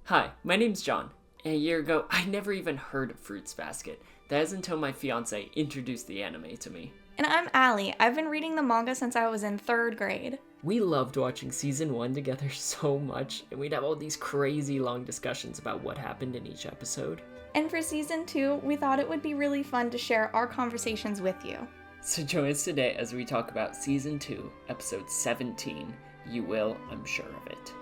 Hi, my name's John. A year ago, I never even heard of Fruits Basket. That is until my fiancée introduced the anime to me. And I'm Allie. I've been reading the manga since I was in 3rd grade. We loved watching season 1 together so much, and we'd have all these crazy long discussions about what happened in each episode. And for season 2, we thought it would be really fun to share our conversations with you. So join us today as we talk about season 2, episode 17. You will, I'm sure of it.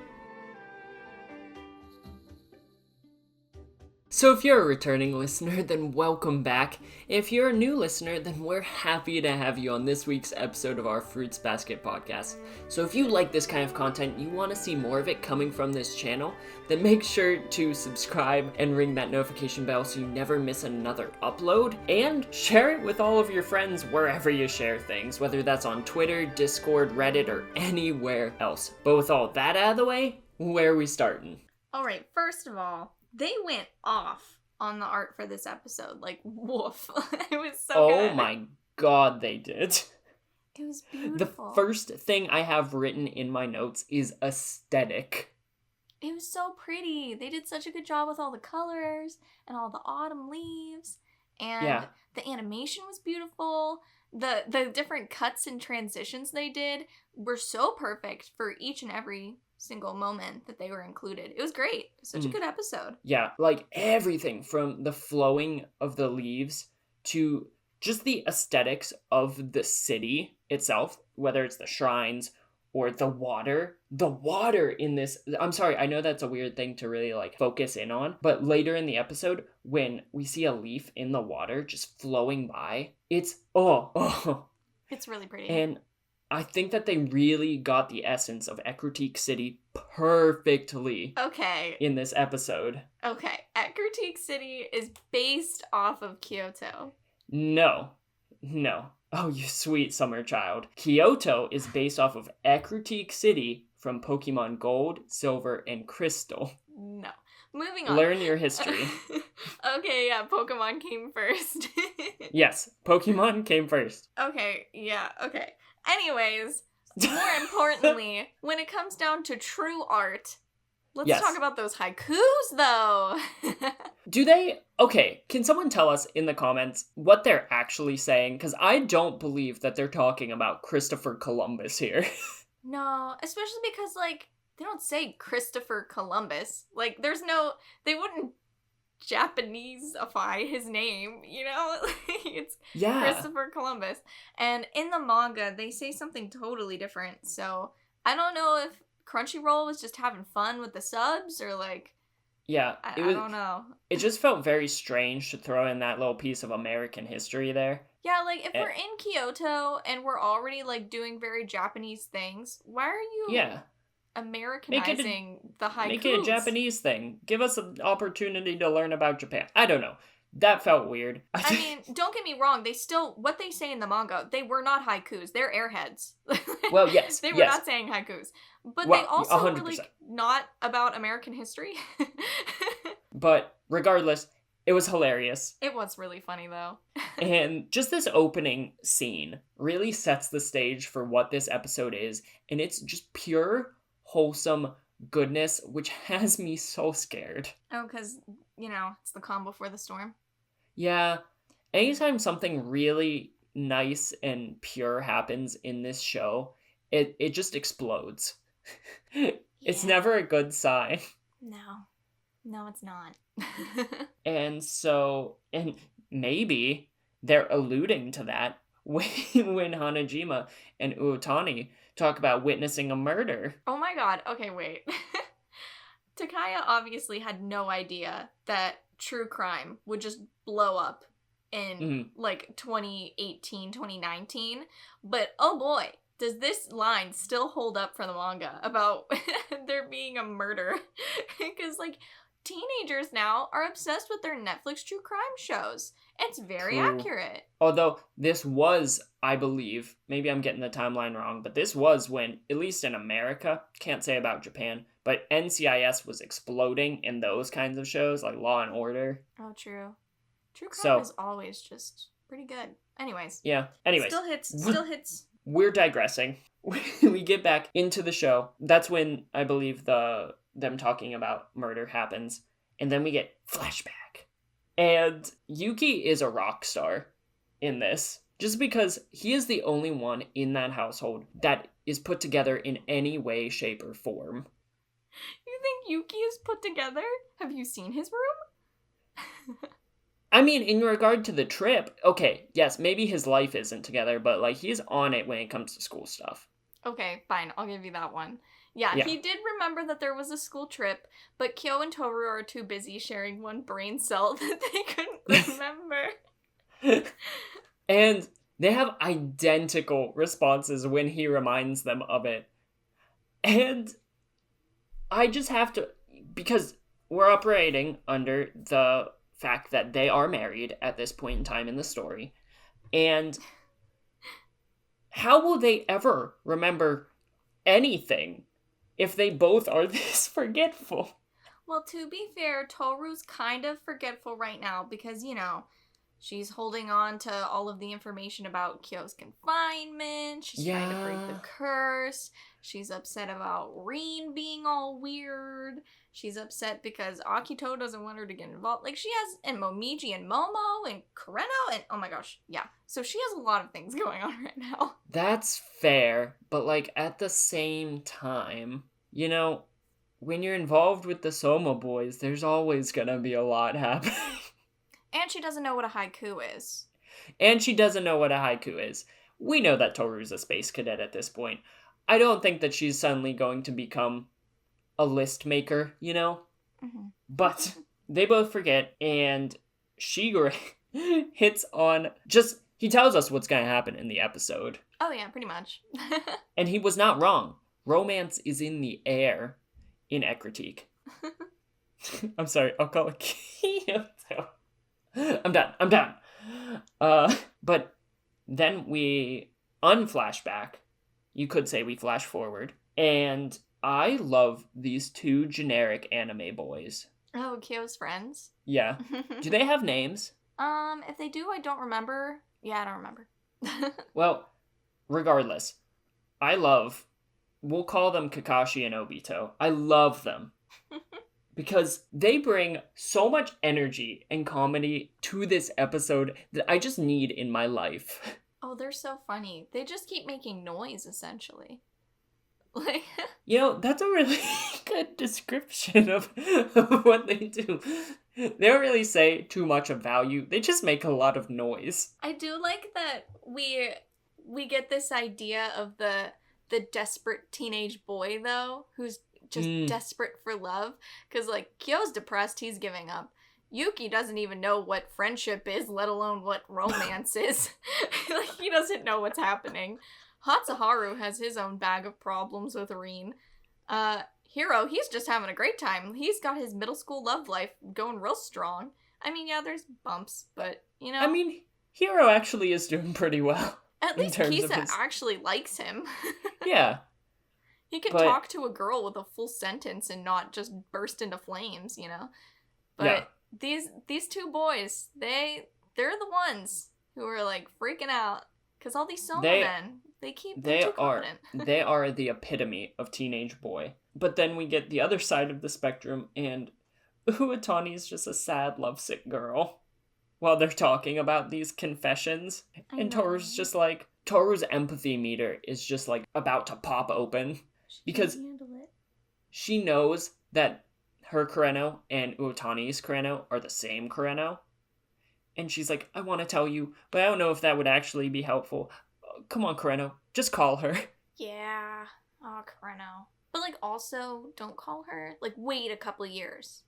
So if you're a returning listener, then welcome back. If you're a new listener, then we're happy to have you on this week's episode of our Fruits Basket podcast. So if you like this kind of content, you want to see more of it coming from this channel, then make sure to subscribe and ring that notification bell so you never miss another upload. And share it with all of your friends wherever you share things, whether that's on Twitter, Discord, Reddit, or anywhere else. But with all that out of the way, where are we starting? Alright, first of all, they went off on the art for this episode. Like, woof. It was so good. Oh my god, they did. It was beautiful. The first thing I have written in my notes is aesthetic. It was so pretty. They did such a good job with all the colors and all the autumn leaves. And the animation was beautiful. The different cuts and transitions they did were so perfect for each and every single moment that they were included. It was great. Such a good episode. Yeah, like everything from the flowing of the leaves to just the aesthetics of the city itself, whether it's the shrines or the water. The water in this, I'm sorry, I know that's a weird thing to really like focus in on, but later in the episode when we see a leaf in the water just flowing by, it's It's really pretty. And I think that they really got the essence of Ekritique City perfectly in this episode. Okay, Ekritique City is based off of Kyoto. No. Oh, you sweet summer child. Kyoto is based off of Ekritique City from Pokemon Gold, Silver, and Crystal. No. Moving on. Learn your history. Okay, yeah, Pokemon came first. Yes, Pokemon came first. Okay. Anyways, more importantly, when it comes down to true art, let's talk about those haikus, though. Do they? Okay, can someone tell us in the comments what they're actually saying? Because I don't believe that they're talking about Christopher Columbus here. No, especially because, like, they don't say Christopher Columbus. Like, they wouldn't Japaneseify his name, you know? It's Christopher Columbus. And in the manga, they say something totally different. So I don't know if Crunchyroll was just having fun with the subs or like... Yeah. I don't know. It just felt very strange to throw in that little piece of American history there. Yeah, like if we're in Kyoto and we're already like doing very Japanese things, why are you... Americanizing the haikus. Make it a Japanese thing. Give us an opportunity to learn about Japan. I don't know. That felt weird. I mean, don't get me wrong. What they say in the manga, they were not haikus. They're airheads. Well, yes. They were not saying haikus. But they also 100%. Were like not about American history. But regardless, it was hilarious. It was really funny, though. And just this opening scene really sets the stage for what this episode is. And it's just pure wholesome goodness, which has me so scared. Oh, because, it's the calm before the storm. Yeah. Anytime something really nice and pure happens in this show, it just explodes. It's never a good sign. No, it's not. And maybe they're alluding to that when Hanajima and Uotani talk about witnessing a murder. Oh my god. Okay, wait. Takaya obviously had no idea that true crime would just blow up in, 2018, 2019. But, oh boy, does this line still hold up for the manga about there being a murder? Because, teenagers now are obsessed with their Netflix true crime shows. It's very accurate. Although this was, I believe, maybe I'm getting the timeline wrong, but this was when, at least in America, can't say about Japan, but NCIS was exploding in those kinds of shows, like Law and Order. Oh, true. True crime is always just pretty good. Anyways. Yeah. Still hits. We're digressing. We get back into the show. That's when I believe the them talking about murder happens, and then we get flashback. And Yuki is a rock star in this, just because he is the only one in that household that is put together in any way, shape, or form. You think Yuki is put together? Have you seen his room? I mean, in regard to the trip, okay, yes, maybe his life isn't together, but, like, he's on it when it comes to school stuff. Okay, fine, I'll give you that one. Yeah, he did remember that there was a school trip, but Kyo and Tohru are too busy sharing one brain cell that they couldn't remember. And they have identical responses when he reminds them of it. And I just have to, because we're operating under the fact that they are married at this point in time in the story. And how will they ever remember anything if they both are this forgetful? Well, to be fair, Tohru's kind of forgetful right now because, you know, she's holding on to all of the information about Kyo's confinement. She's trying to break the curse. She's upset about Rin being all weird. She's upset because Akito doesn't want her to get involved. Like, she has, and Momiji and Momo and Kureno and, oh my gosh, yeah. So she has a lot of things going on right now. That's fair, but, like, at the same time, you know, when you're involved with the Soma boys, there's always gonna be a lot happening. And she doesn't know what a haiku is. We know that Tohru's a space cadet at this point. I don't think that she's suddenly going to become a list maker, you know? Mm-hmm. But they both forget, and Shigure hits on he tells us what's going to happen in the episode. Oh yeah, pretty much. And he was not wrong. Romance is in the air in Ekritique. I'm sorry, I'll call it Kyoto. I'm done. But then we unflashback. You could say we flash forward. And I love these two generic anime boys. Oh, Kyo's friends? Yeah. Do they have names? If they do, I don't remember. Yeah, I don't remember. Well, regardless, we'll call them Kakashi and Obito. I love them. Because they bring so much energy and comedy to this episode that I just need in my life. Oh, they're so funny. They just keep making noise, essentially. Like, you know, that's a really good description of what they do. They don't really say too much of value. They just make a lot of noise. I do like that we get this idea of the desperate teenage boy, though, who's just desperate for love. Because, like, Kyo's depressed, he's giving up. Yuki doesn't even know what friendship is, let alone what romance is. Like, he doesn't know what's happening. Hatsuharu has his own bag of problems with Rin. Hiro, he's just having a great time. He's got his middle school love life going real strong. I mean, yeah, there's bumps, but, you know. I mean, Hiro actually is doing pretty well. At least Kisa actually likes him. Yeah. He can talk to a girl with a full sentence and not just burst into flames, you know? But these two boys, they're the ones who are, like, freaking out. Because all these Soma men, they're too confident. They are the epitome of teenage boy. But then we get the other side of the spectrum, and Uotani is just a sad, lovesick girl while they're talking about these confessions. And Tohru's just like, Tohru's empathy meter is just, like, about to pop open. Because she knows that her Kureno and Uotani's Kureno are the same Kureno. And she's like, I want to tell you, but I don't know if that would actually be helpful. Come on, Kureno, just call her. Yeah. Oh, Kureno. But, like, also, don't call her. Like, wait a couple years.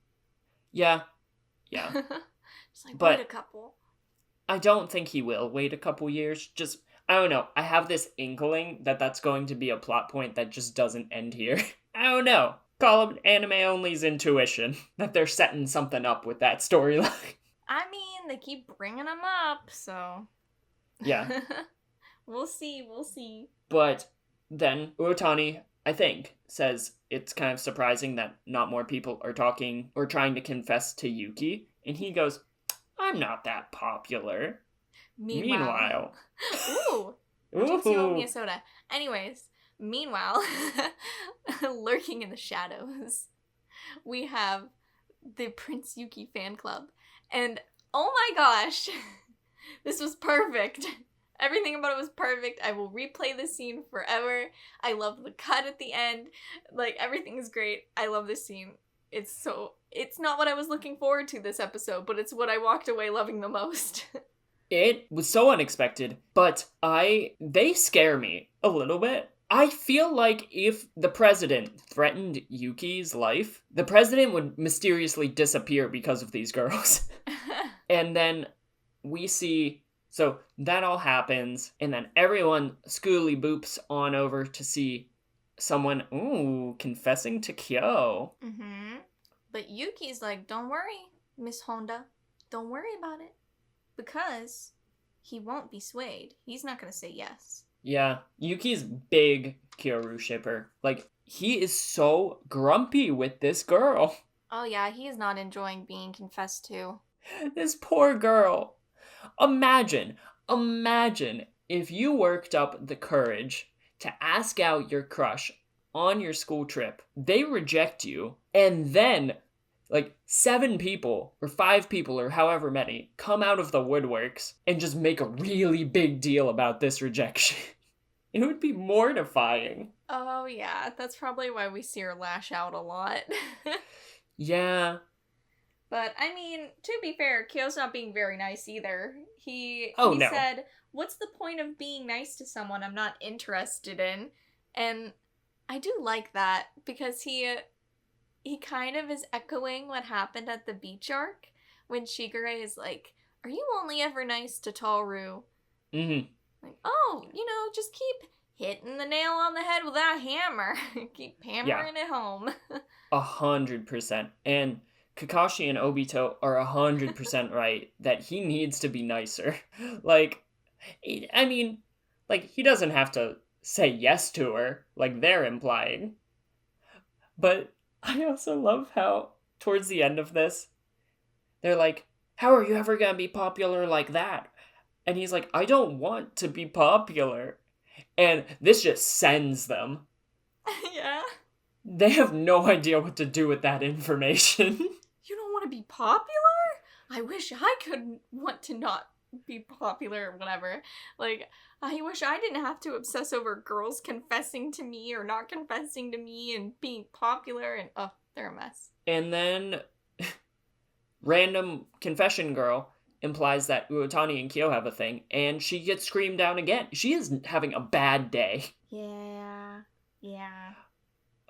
Yeah. Just, like, wait a couple. I don't think he will wait a couple years. Just, I don't know. I have this inkling that that's going to be a plot point that just doesn't end here. I don't know. Call it Anime Only's intuition that they're setting something up with that storyline. I mean, they keep bringing them up, so... Yeah. We'll see. But then Uotani, I think, says it's kind of surprising that not more people are talking or trying to confess to Yuki. And he goes, I'm not that popular. Meanwhile. Ooh. Soda. Anyways, meanwhile, lurking in the shadows. we have the Prince Yuki fan club. And oh my gosh, this was perfect. Everything about it was perfect. I will replay this scene forever. I love the cut at the end. Like, everything is great. I love this scene. It's not what I was looking forward to this episode, but it's what I walked away loving the most. It was so unexpected, but they scare me a little bit. I feel like if the president threatened Yuki's life, the president would mysteriously disappear because of these girls. And then we see, so that all happens, and then everyone schooly boops on over to see someone, confessing to Kyo. Mm-hmm. But Yuki's like, don't worry, Miss Honda. Don't worry about it. Because he won't be swayed. He's not going to say yes. Yeah, Yuki's big Kyoru shipper. Like, he is so grumpy with this girl. Oh yeah, he is not enjoying being confessed to. This poor girl. Imagine if you worked up the courage to ask out your crush on your school trip. They reject you, and then, like, 7 people, or 5 people, or however many, come out of the woodworks and just make a really big deal about this rejection. It would be mortifying. Oh yeah, that's probably why we see her lash out a lot. Yeah. But, I mean, to be fair, Kyo's not being very nice either. He no. said, what's the point of being nice to someone I'm not interested in? And I do like that, because he kind of is echoing what happened at the beach arc, when Shigure is like, are you only ever nice to Tohru? Mm-hmm. Like, oh, just keep hitting the nail on the head with that hammer. Keep hammering it home. 100%. And Kakashi and Obito are 100% right that he needs to be nicer. Like, I mean, like, he doesn't have to say yes to her, like they're implying. But I also love how, towards the end of this, they're like, how are you ever gonna be popular like that? And he's like, I don't want to be popular. And this just sends them. Yeah. They have no idea what to do with that information. You don't want to be popular? I wish I could want to not be popular or whatever. Like, I wish I didn't have to obsess over girls confessing to me or not confessing to me and being popular, and they're a mess. And then random confession girl implies that Uotani and Kyo have a thing, and she gets screamed down again. She is having a bad day. Yeah.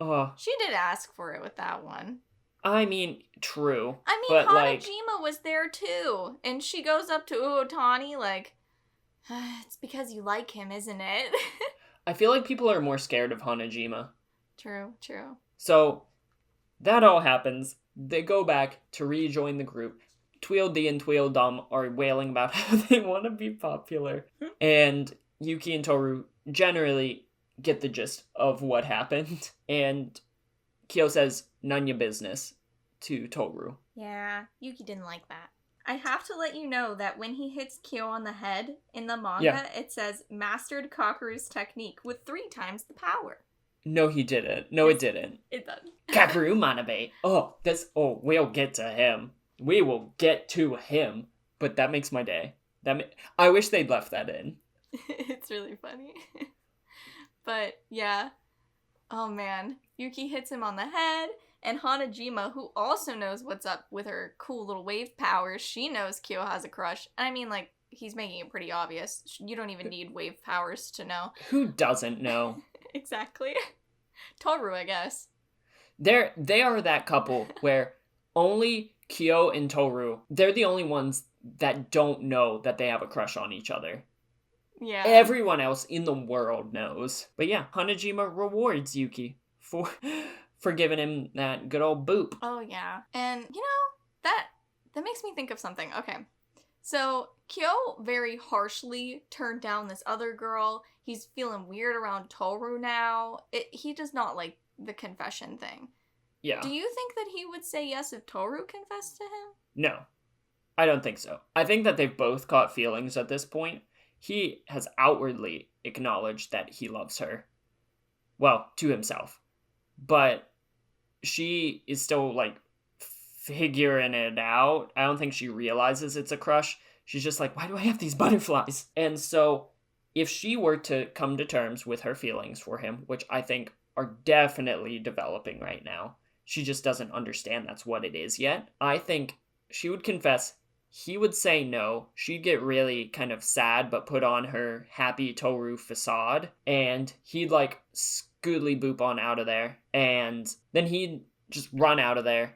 Oh. She did ask for it with that one. I mean, true. I mean, but Hanajima was there too, and she goes up to Uotani like, it's because you like him, isn't it? I feel like people are more scared of Hanajima. True. So, that all happens. They go back to rejoin the group. Tweedledee and Tweedledum are wailing about how they want to be popular. And Yuki and Tohru generally get the gist of what happened. And Kyo says, none ya business, to Tohru. Yeah, Yuki didn't like that. I have to let you know that when he hits Kyo on the head, in the manga, it says, mastered Kakeru's technique with 3 times the power. No, he didn't. No, it didn't. It does. Kakeru Manabe. We'll get to him. We will get to him. But that makes my day. I wish they'd left that in. It's really funny. But, yeah. Oh, man. Yuki hits him on the head, and Hanajima, who also knows what's up with her cool little wave powers, she knows Kyo has a crush. I mean, like, he's making it pretty obvious. You don't even need wave powers to know. Who doesn't know? Exactly. Tohru, I guess. They are that couple where only Kyo and Tohru, they're the only ones that don't know that they have a crush on each other. Yeah. Everyone else in the world knows. But yeah, Hanajima rewards Yuki for giving him that good old boop. Oh, yeah. And, that makes me think of something. Okay. So, Kyo very harshly turned down this other girl. He's feeling weird around Tohru now. He does not like the confession thing. Yeah. Do you think that he would say yes if Tohru confessed to him? No. I don't think so. I think that they've both caught feelings at this point. He has outwardly acknowledged that he loves her. Well, to himself. But she is still, like, figuring it out. I don't think she realizes it's a crush. She's just like, why do I have these butterflies? And so if she were to come to terms with her feelings for him, which I think are definitely developing right now, she just doesn't understand that's what it is yet. I think she would confess. He would say no. She'd get really kind of sad, but put on her happy Tohru facade. And he'd, like, scootly boop on out of there. And then he'd just run out of there.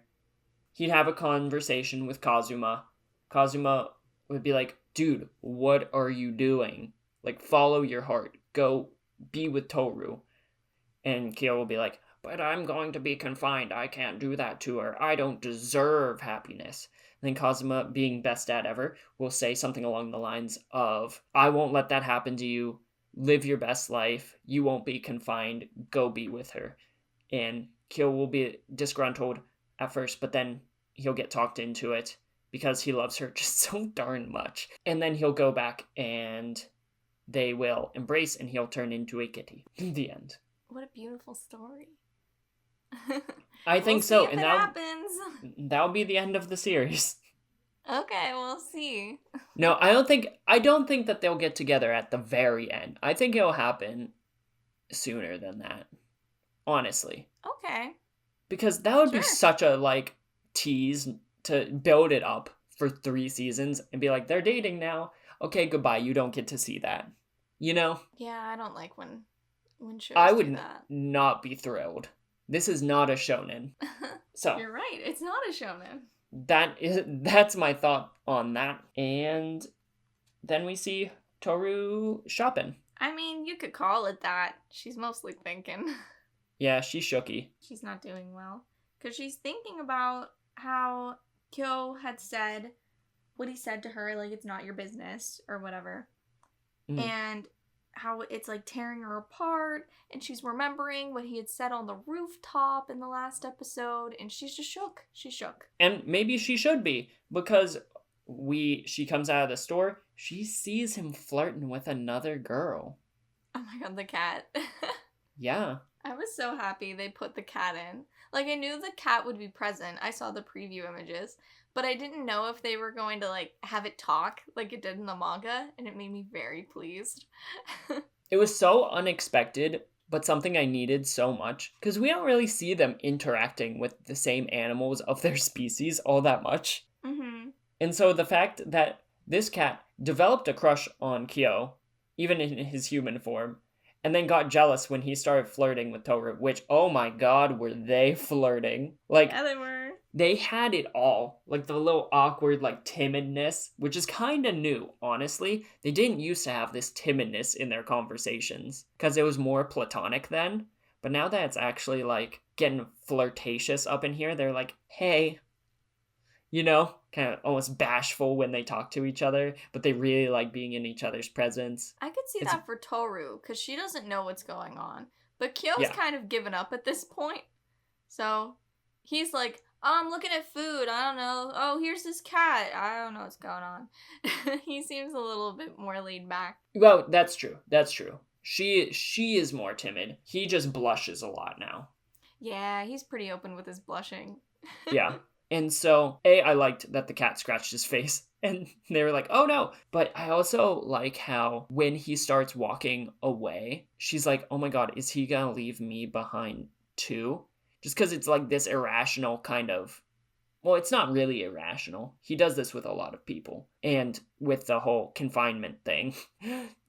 He'd have a conversation with Kazuma. Kazuma would be like, dude, what are you doing? Like, follow your heart. Go be with Tohru. And Kyo will be like, but I'm going to be confined. I can't do that to her. I don't deserve happiness. Then Kazuma, being best dad ever, will say something along the lines of, I won't let that happen to you. Live your best life. You won't be confined. Go be with her. And Kyo will be disgruntled at first, but then he'll get talked into it because he loves her just so darn much. And then he'll go back and they will embrace and he'll turn into a kitty. The end. What a beautiful story. I think we'll so. See if and it happens. That'll be the end of the series. Okay, we'll see. No, I don't think that they'll get together at the very end. I think it'll happen sooner than that. Honestly. Okay. Because that would be such a, like, tease to build it up for 3 seasons and be like, they're dating now. Okay, goodbye. You don't get to see that. You know? Yeah, I don't like when shows I do would that. not be thrilled. This is not a shonen. So You're right. It's not a shonen. That's my thought on that. And then we see Tohru shopping. I mean, you could call it that. She's mostly thinking. Yeah, she's shooky. She's not doing well. Because she's thinking about how Kyo had said what he said to her, like, it's not your business, or whatever. Mm. And how it's, like, tearing her apart, and she's remembering what he had said on the rooftop in the last episode, and she's just shook. She's shook. And maybe she should be, because she comes out of the store, she sees him flirting with another girl. Oh my god, the cat. Yeah. I was so happy they put the cat in. Like, I knew the cat would be present. I saw the preview images. But I didn't know if they were going to, like, have it talk like it did in the manga. And it made me very pleased. It was so unexpected, but something I needed so much. Because we don't really see them interacting with the same animals of their species all that much. Mm-hmm. And so the fact that this cat developed a crush on Kyo, even in his human form, and then got jealous when he started flirting with Tohru, which, oh my god, were they flirting. Like, yeah, they were. They had it all. Like, the little awkward, like, timidness, which is kind of new, honestly. They didn't used to have this timidness in their conversations, because it was more platonic then. But now that it's actually, like, getting flirtatious up in here, they're like, hey. You know? Kind of almost bashful when they talk to each other, but they really like being in each other's presence. I could see that for Tohru, because she doesn't know what's going on. But Kyo's kind of given up at this point. So he's like, oh, I'm looking at food. I don't know. Oh, here's this cat. I don't know what's going on. He seems a little bit more laid back. Well, that's true. That's true. She is more timid. He just blushes a lot now. Yeah, he's pretty open with his blushing. Yeah. And so, I liked that the cat scratched his face, and they were like, oh no. But I also like how when he starts walking away, she's like, oh my god, is he gonna leave me behind too? Just because it's like this irrational kind of, well, it's not really irrational. He does this with a lot of people. And with the whole confinement thing,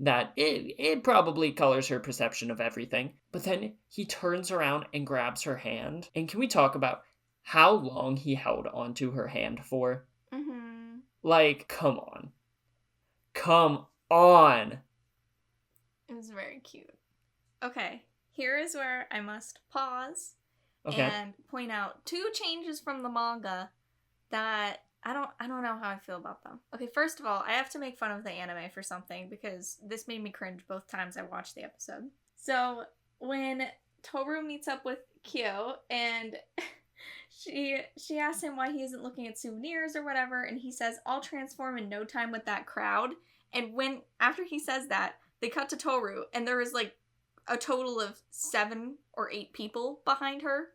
that it probably colors her perception of everything. But then he turns around and grabs her hand. And can we talk about how long he held onto her hand for? Mm-hmm. Like, come on. Come on. It was very cute. Okay, here is where I must pause and point out 2 changes from the manga that I don't know how I feel about them. Okay, first of all, I have to make fun of the anime for something because this made me cringe both times I watched the episode. So, when Tohru meets up with Kyo and she asks him why he isn't looking at souvenirs or whatever, and he says, I'll transform in no time with that crowd. And after he says that, they cut to Tohru, and there is like a total of 7 or 8 people behind her.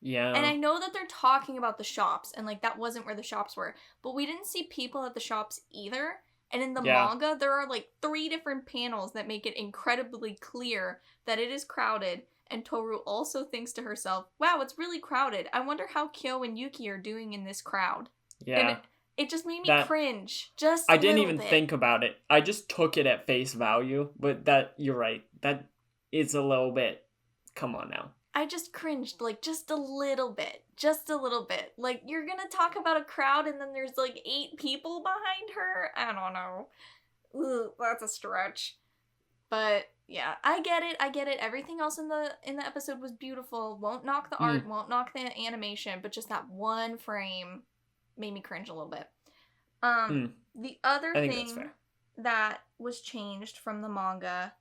Yeah. And I know that they're talking about the shops, and, like, that wasn't where the shops were. But we didn't see people at the shops either. And in the manga, there are, like, 3 different panels that make it incredibly clear that it is crowded. And Tohru also thinks to herself, wow, it's really crowded. I wonder how Kyo and Yuki are doing in this crowd. Yeah. And it just made me cringe. Just a I didn't little even bit. think about it. I just took it at face value. But you're right. That is a little bit. Come on now. I just cringed, like, just a little bit. Just a little bit. Like, you're gonna talk about a crowd and then there's, like, 8 people behind her? I don't know. Ugh, that's a stretch. But, yeah, I get it. Everything else in the episode was beautiful. Won't knock the art, won't knock the animation, but just that one frame made me cringe a little bit. The other thing that was changed from the manga,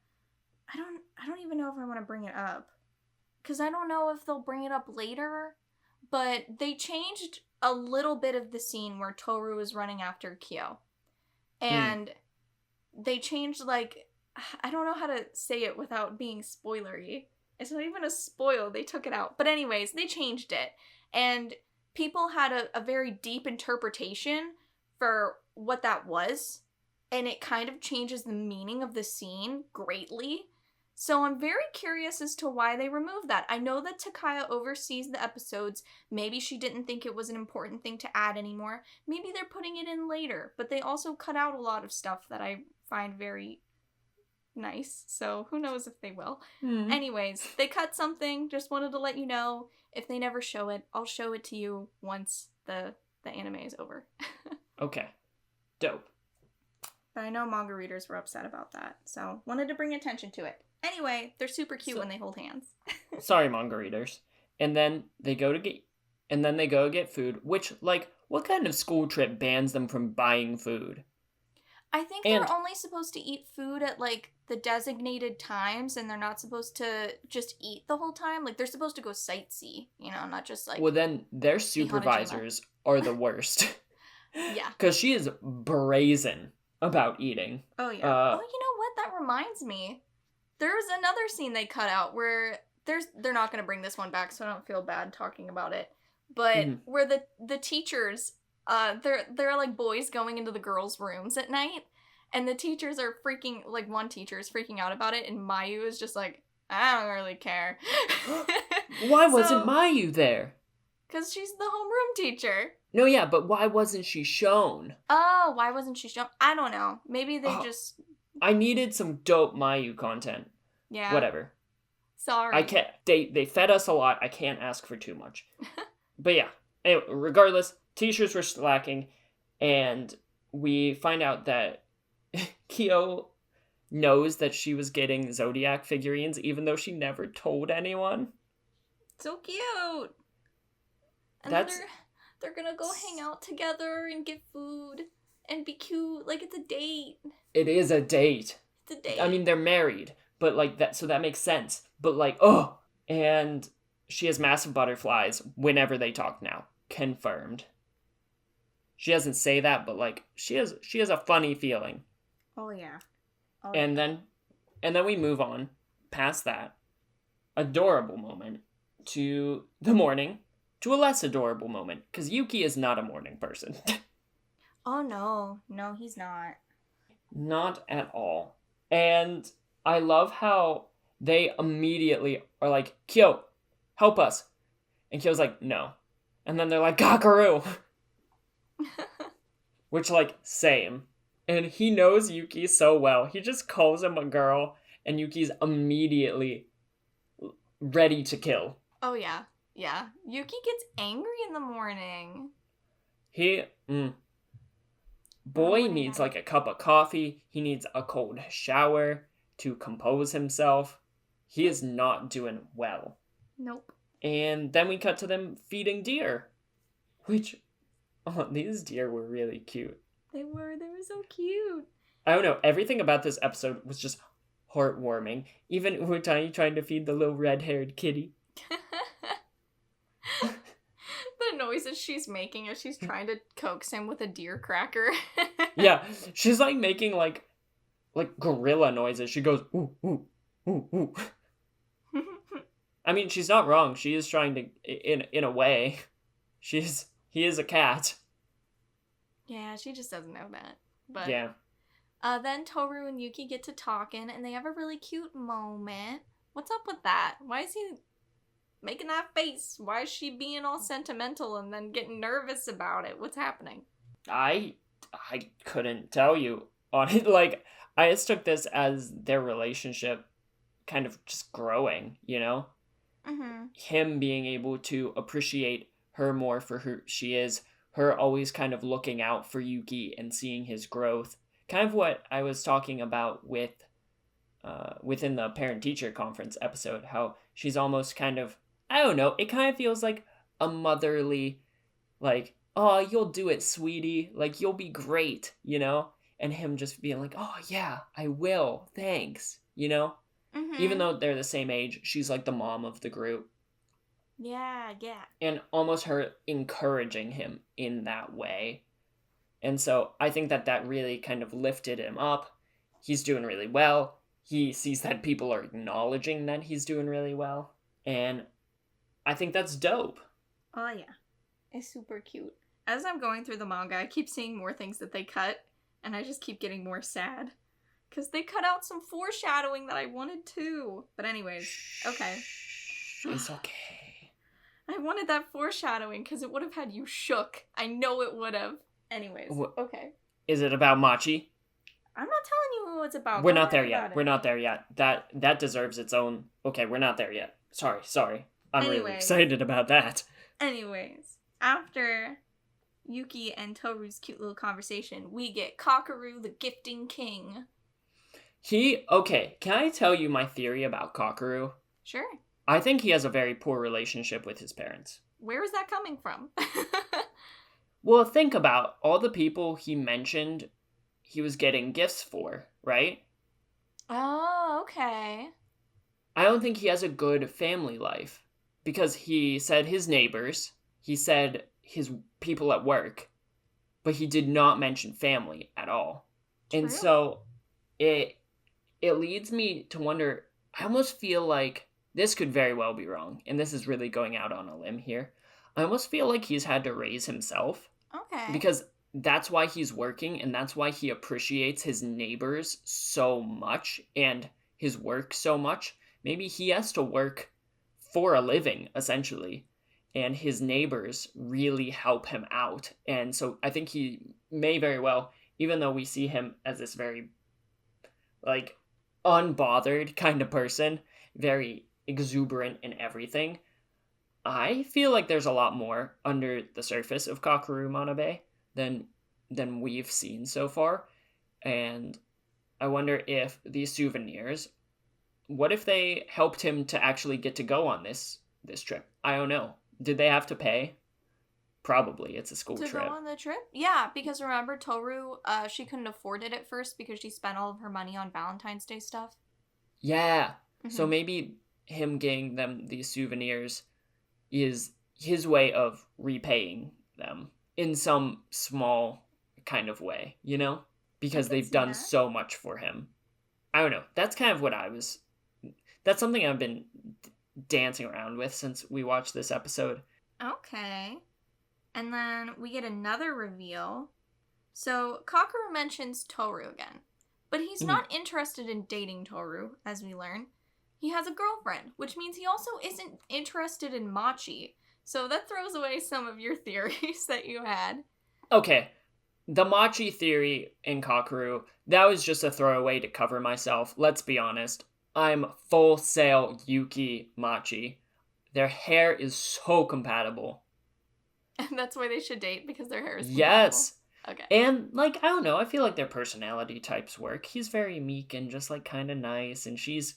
I don't even know if I want to bring it up. Because I don't know if they'll bring it up later, but they changed a little bit of the scene where Tohru is running after Kyo. And they changed, like, I don't know how to say it without being spoilery. It's not even a spoil, they took it out. But anyways, they changed it. And people had a very deep interpretation for what that was. And it kind of changes the meaning of the scene greatly. So I'm very curious as to why they removed that. I know that Takaya oversees the episodes. Maybe she didn't think it was an important thing to add anymore. Maybe they're putting it in later. But they also cut out a lot of stuff that I find very nice. So who knows if they will. Anyways, they cut something. Just wanted to let you know. If they never show it, I'll show it to you once the anime is over. Okay. Dope. But I know manga readers were upset about that. So wanted to bring attention to it. Anyway, they're super cute when they hold hands. Sorry, manga readers. And then they go get food, which, like, what kind of school trip bans them from buying food? I think they're only supposed to eat food at, like, the designated times, and they're not supposed to just eat the whole time. Like, they're supposed to go sightsee, not just, like... Well, then their supervisors are the worst. Yeah. Because she is brazen about eating. Oh, yeah. You know what? That reminds me. There's another scene they cut out where they're not going to bring this one back, so I don't feel bad talking about it. But where the teachers, they're like boys going into the girls' rooms at night, and the teachers are freaking, like, one teacher is freaking out about it, and Mayu is just like, I don't really care. Why wasn't Mayu there? Because she's the homeroom teacher. No, yeah, but why wasn't she shown? Oh, why wasn't she shown? I don't know. Maybe they just... I needed some dope Mayu content. Yeah. Whatever. Sorry. I can't. They fed us a lot. I can't ask for too much. But yeah. Anyway, regardless, teachers were slacking, and we find out that Kyo knows that she was getting Zodiac figurines, even though she never told anyone. So cute. And they're gonna go hang out together and get food and be cute. Like, it's a date. It is a date. It's a date. I mean, they're married, but, like, that, so that makes sense. But, like, oh! And she has massive butterflies whenever they talk now. Confirmed. She doesn't say that, but, like, she has a funny feeling. Oh, yeah. And then we move on past that adorable moment to the morning, to a less adorable moment, because Yuki is not a morning person. Oh, no. No, he's not. Not at all. And I love how they immediately are like, Kyo, help us. And Kyo's like, no. And then they're like, Kakeru. Which, like, same. And he knows Yuki so well. He just calls him a girl, and Yuki's immediately ready to kill. Oh, yeah. Yeah. Yuki gets angry in the morning. Boy needs, like, a cup of coffee. He needs a cold shower to compose himself. He is not doing well. Nope. And then we cut to them feeding deer. Which, these deer were really cute. They were so cute. I don't know, everything about this episode was just heartwarming. Even Utani trying to feed the little red-haired kitty. The noises she's making as she's trying to coax him with a deer cracker. Yeah, she's, like, making, like gorilla noises. She goes, ooh, ooh, ooh, ooh. I mean, she's not wrong. She is trying to, in a way, he is a cat. Yeah, she just doesn't know that. But yeah. Then Tohru and Yuki get to talking, and they have a really cute moment. What's up with that? Why is he making that face? Why is she being all sentimental and then getting nervous about it? What's happening? I couldn't tell you on it. Like, I just took this as their relationship kind of just growing, you know? Mm-hmm. Him being able to appreciate her more for who she is, her always kind of looking out for Yuki and seeing his growth. Kind of what I was talking about with within the parent-teacher conference episode, how she's almost kind of, I don't know, it kind of feels like a motherly, like, oh, you'll do it, sweetie, like, you'll be great, you know? And him just being like, oh, yeah, I will, thanks, you know? Mm-hmm. Even though they're the same age, she's like the mom of the group. Yeah. And almost her encouraging him in that way. And so I think that really kind of lifted him up. He's doing really well. He sees that people are acknowledging that he's doing really well. And I think that's dope. Oh, yeah. It's super cute. As I'm going through the manga, I keep seeing more things that they cut, and I just keep getting more sad. Because they cut out some foreshadowing that I wanted too. But anyways, okay. It's okay. I wanted that foreshadowing because it would have had you shook. I know it would have. Anyways, okay. Is it about Machi? I'm not telling you who it's about. We're not there yet. We're not there yet. That deserves its own... Okay, we're not there yet. Sorry. I'm really excited about that. Anyways, after Yuki and Tohru's cute little conversation, we get Kakeru, the gifting king. Okay, can I tell you my theory about Kakeru? Sure. I think he has a very poor relationship with his parents. Where is that coming from? Well, think about all the people he mentioned he was getting gifts for, right? Oh, okay. I don't think he has a good family life. Because he said his neighbors, he said his people at work, but he did not mention family at all. True. And so it leads me to wonder, I almost feel like, this could very well be wrong, and this is really going out on a limb here. I almost feel like he's had to raise himself. Okay. Because that's why he's working, and that's why he appreciates his neighbors so much, and his work so much. Maybe he has to work for a living, essentially, and his neighbors really help him out. And so I think he may very well, even though we see him as this very, like, unbothered kind of person, very exuberant in everything, I feel like there's a lot more under the surface of Kakeru Manabe than we've seen so far. And I wonder if these souvenirs, what if they helped him to actually get to go on this trip? I don't know. Did they have to pay? Probably. It's a school trip. To go on the trip? Yeah, because remember Tohru, she couldn't afford it at first because she spent all of her money on Valentine's Day stuff. Yeah. Mm-hmm. So maybe him getting them these souvenirs is his way of repaying them in some small kind of way, you know? Because they've done so much for him. I don't know. That's kind of what that's something I've been dancing around with since we watched this episode. Okay. And then we get another reveal. So Kakeru mentions Tohru again. But he's not interested in dating Tohru, as we learn. He has a girlfriend, which means he also isn't interested in Machi. So that throws away some of your theories that you had. Okay. The Machi theory in Kakeru, that was just a throwaway to cover myself. Let's be honest. I'm full sail Yuki Machi. Their hair is so compatible. And that's why they should date, because their hair is compatible. Yes. Okay. And, like, I don't know, I feel like their personality types work. He's very meek and just, like, kind of nice, and she's...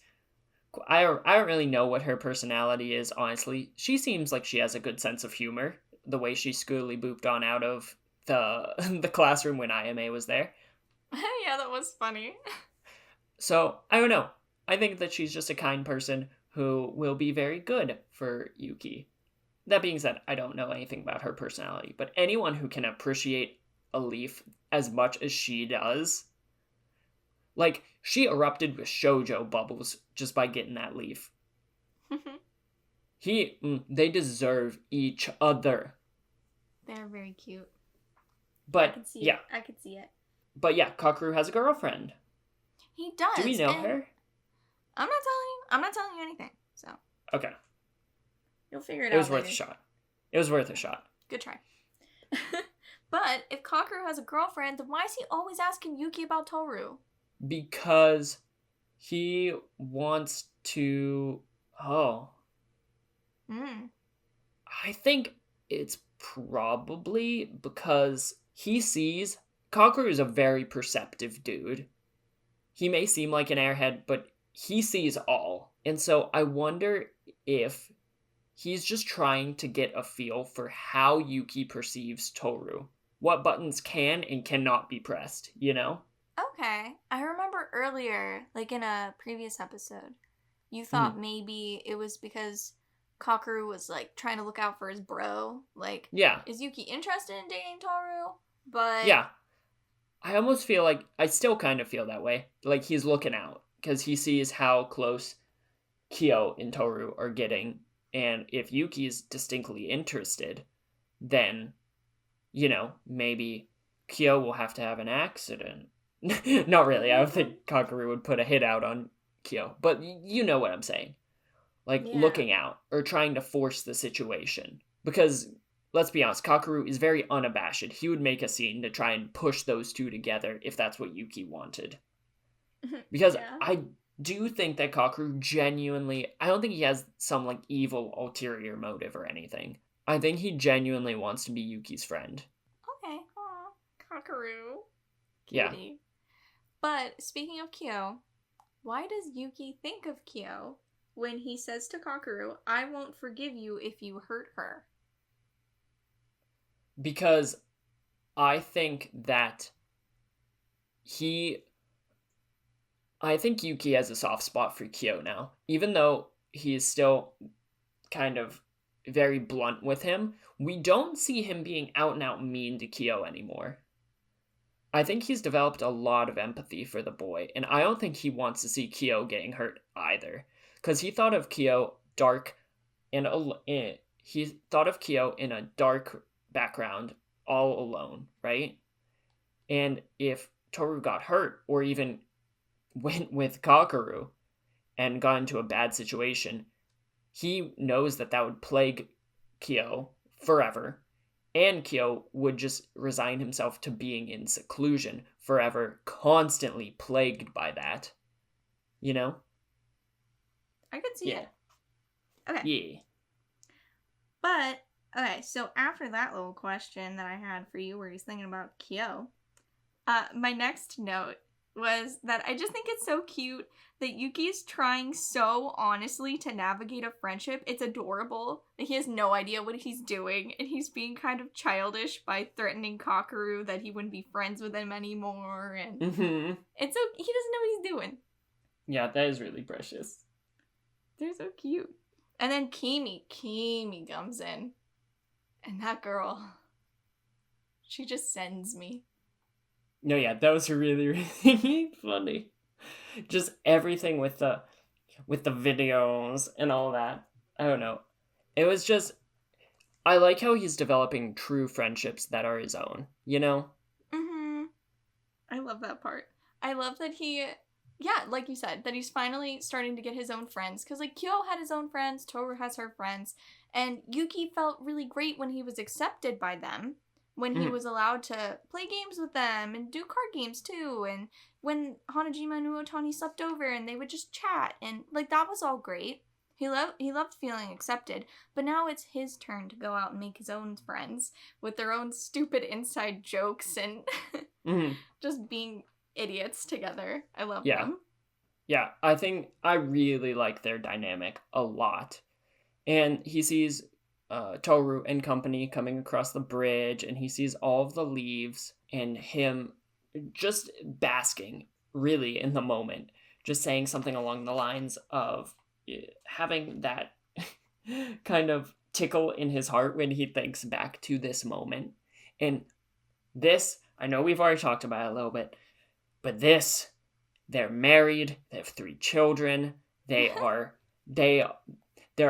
I don't really know what her personality is, honestly. She seems like she has a good sense of humor, the way she schoolly booped on out of the classroom when IMA was there. Yeah, that was funny. So, I don't know. I think that she's just a kind person who will be very good for Yuki. That being said, I don't know anything about her personality, but anyone who can appreciate a leaf as much as she does, like, she erupted with shoujo bubbles just by getting that leaf. They deserve each other. They're very cute. But, I can see yeah. it. I can see it. But yeah, Kakeru has a girlfriend. He does. Do we know her? I'm not telling you anything, so. Okay. You'll figure it out. It was worth a shot. It was worth a shot. Good try. But if Kakeru has a girlfriend, then why is he always asking Yuki about Tohru? Because he wants to... Oh. I think it's probably because he sees... Kakeru is a very perceptive dude. He may seem like an airhead, but he sees all. And so I wonder if he's just trying to get a feel for how Yuki perceives Tohru. What buttons can and cannot be pressed, you know? Okay. I remember earlier, like in a previous episode, you thought maybe it was because Kakeru was like trying to look out for his bro. Like, yeah. Is Yuki interested in dating Tohru? But yeah. I almost feel like, I still kind of feel that way. Like he's looking out because he sees how close Kyo and Tohru are getting. And if Yuki's distinctly interested, then, you know, maybe Kyo will have to have an accident. Not really. I don't think Kakeru would put a hit out on Kyo. But you know what I'm saying. Like, looking out or trying to force the situation. Because, let's be honest, Kakeru is very unabashed. He would make a scene to try and push those two together if that's what Yuki wanted. Because I do think that Kakeru genuinely... I don't think he has some, like, evil ulterior motive or anything. I think he genuinely wants to be Yuki's friend. Okay. Aw, Kakeru. Yeah. Cutie. But, speaking of Kyo, why does Yuki think of Kyo when he says to Kakeru, I won't forgive you if you hurt her? Because I think that I think Yuki has a soft spot for Kyo now. Even though he is still kind of very blunt with him, we don't see him being out and out mean to Kyo anymore. I think he's developed a lot of empathy for the boy, and I don't think he wants to see Kyo getting hurt either. Because he thought of Kyo in a dark background, all alone, right? And if Tohru got hurt, or even went with Kakeru and got into a bad situation, he knows that would plague Kyo forever, and Kyo would just resign himself to being in seclusion forever, constantly plagued by that. You know? I could see it. Okay. Yeah. But, okay, so after that little question that I had for you where he's thinking about Kyo, my next note was that I just think it's so cute that Yuki is trying so honestly to navigate a friendship. It's adorable. He has no idea what he's doing, and he's being kind of childish by threatening Kakeru that he wouldn't be friends with him anymore, and it's so he doesn't know what he's doing. Yeah, that is really precious. They're so cute. And then Kimi comes in, and that girl, she just sends me. No, yeah, that was really, really funny. Just everything with the videos and all that. I don't know. It was just... I like how he's developing true friendships that are his own, you know? I love that part. I love that he... Yeah, like you said, that he's finally starting to get his own friends. Because, like, Kyo had his own friends, Tohru has her friends, and Yuki felt really great when he was accepted by them. When he was allowed to play games with them and do card games too, and when Hanajima and Uotani slept over and they would just chat, and like that was all great. He loved feeling accepted, but now it's his turn to go out and make his own friends with their own stupid inside jokes and just being idiots together. I love them. Yeah, I think I really like their dynamic a lot. And he sees Tohru and company coming across the bridge, and he sees all of the leaves and him just basking really in the moment, just saying something along the lines of having that kind of tickle in his heart when he thinks back to this moment. And this, I know we've already talked about it a little bit, but this, they're married, they have 3 children, they're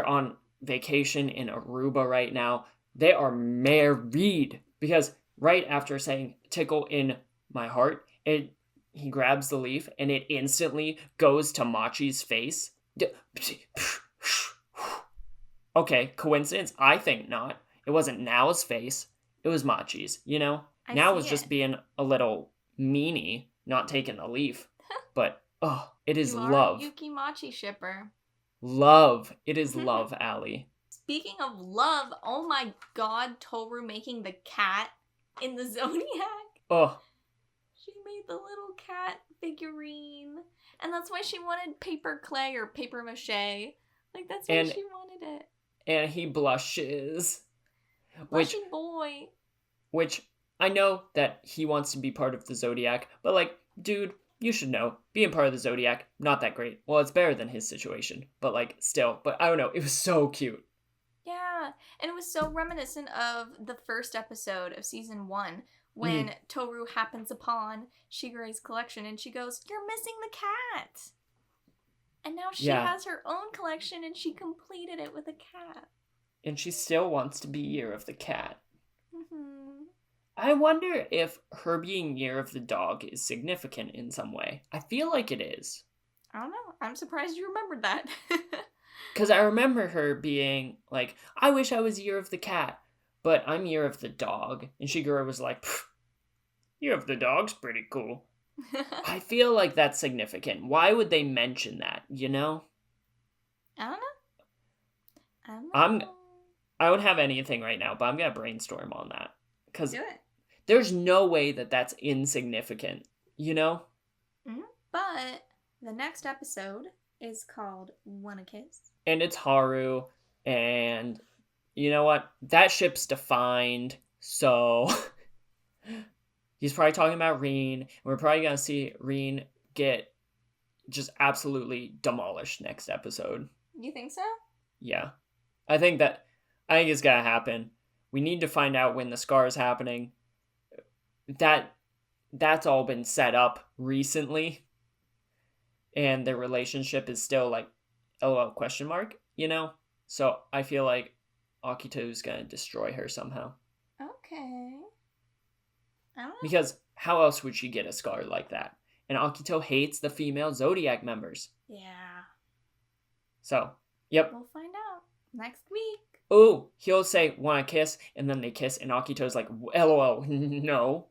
on vacation in Aruba right now. They are married because right after saying tickle in my heart, he grabs the leaf and it instantly goes to Machi's face. Okay, coincidence? I think not. It wasn't Nao's face. It was Machi's, you know? Nao was just being a little meanie, not taking the leaf. But, oh, it is love. Yuki Machi shipper. Love. It is love, Allie. Speaking of love, oh my god, Tohru making the cat in the Zodiac. Oh. She made the little cat figurine. And that's why she wanted paper clay or paper mache. Like, that's why she wanted it. And he blushes. Blushy boy. Which, I know that he wants to be part of the Zodiac, but like, dude, you should know, being part of the Zodiac, not that great. Well, it's better than his situation, but like, still. But I don't know, it was so cute. Yeah, and it was so reminiscent of the first episode of season 1, when Tohru happens upon Shigure's collection, and she goes, "You're missing the cat!" And now she has her own collection, and she completed it with a cat. And she still wants to be Year of the Cat. Mm-hmm. I wonder if her being Year of the Dog is significant in some way. I feel like it is. I don't know. I'm surprised you remembered that. Because I remember her being like, I wish I was Year of the Cat, but I'm Year of the Dog. And Shigure was like, Year of the Dog's pretty cool. I feel like that's significant. Why would they mention that, you know? I don't know. I don't have anything right now, but I'm going to brainstorm on that. Because do it. There's no way that that's insignificant, you know? Mm-hmm. But the next episode is called Wanna Kiss? And it's Haru, and you know what? That ship's defined, so he's probably talking about Rin, and we're probably going to see Rin get just absolutely demolished next episode. You think so? Yeah. I think it's going to happen. We need to find out when the scar is happening. That's all been set up recently. And their relationship is still like, LOL question mark, you know? So I feel like Akito's going to destroy her somehow. Okay. I don't know. Because how else would she get a scar like that? And Akito hates the female Zodiac members. Yeah. So, yep. We'll find out next week. Oh, he'll say, wanna kiss? And then they kiss, and Akito's like, LOL, no.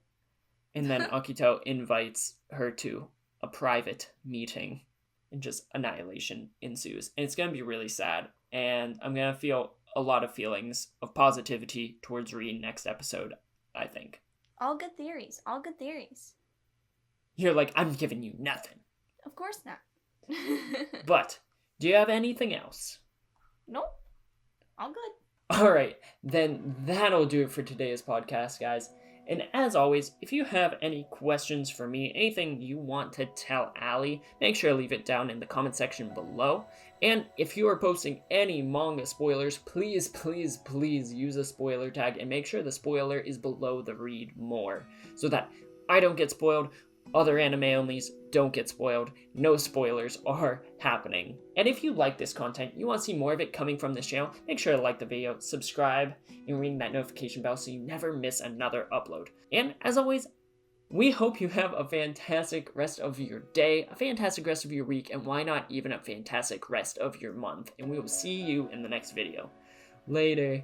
And then Akito invites her to a private meeting, and just annihilation ensues. And it's going to be really sad. And I'm going to feel a lot of feelings of positivity towards Rin next episode, I think. All good theories. All good theories. You're like, I'm giving you nothing. Of course not. But, do you have anything else? Nope. All good. All right, then that'll do it for today's podcast, guys. And as always, if you have any questions for me, anything you want to tell Allie, make sure to leave it down in the comment section below. And if you are posting any manga spoilers, please, please, please use a spoiler tag and make sure the spoiler is below the read more, so that I don't get spoiled, other anime onlys don't get spoiled, no spoilers are happening. And if you like this content, you want to see more of it coming from this channel, make sure to like the video, subscribe, and ring that notification bell so you never miss another upload. And as always, we hope you have a fantastic rest of your day, a fantastic rest of your week, and why not even a fantastic rest of your month. And we will see you in the next video. Later.